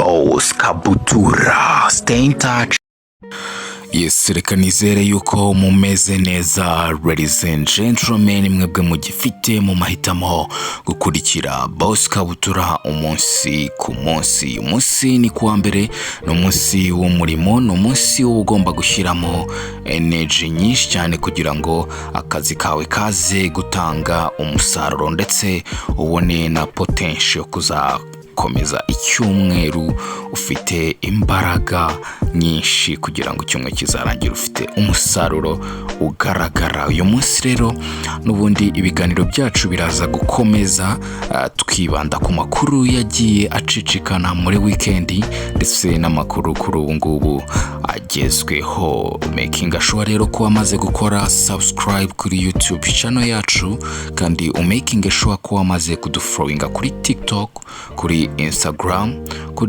boss kabutura. Stay in touch. Yes, reka nizere yuko mumeze neza ladies and gentlemen, mwebwe mugifite mu mahitamo gukurikira boss kabutura umunsi ku munsi. Umunsi ni kuwa mbere, no umunsi w'umurimo, no umunsi ugomba gushyiramo energy nyinshi cyane kugira ngo akazi kawe kaze gutanga umusaruro ndetse ubone na potential komeza icyumweru ufite imbaraga nyinshi kugira ngo icyumweru kizarangira ufite umusaruro ugaragara. Uyu munsi rero n'ubundi ibiganiro byacu biraza gukomeza twibanda ku makuru yagiye acicikana muri weekend ndetse n'amakuru kuri ubu ngubu agezweho. Making sure rero ko wamaze gukora subscribe kuri YouTube channel yacu, kandi making sure ko wamaze kudufollowinga kuri TikTok, kuri Instagram, kuri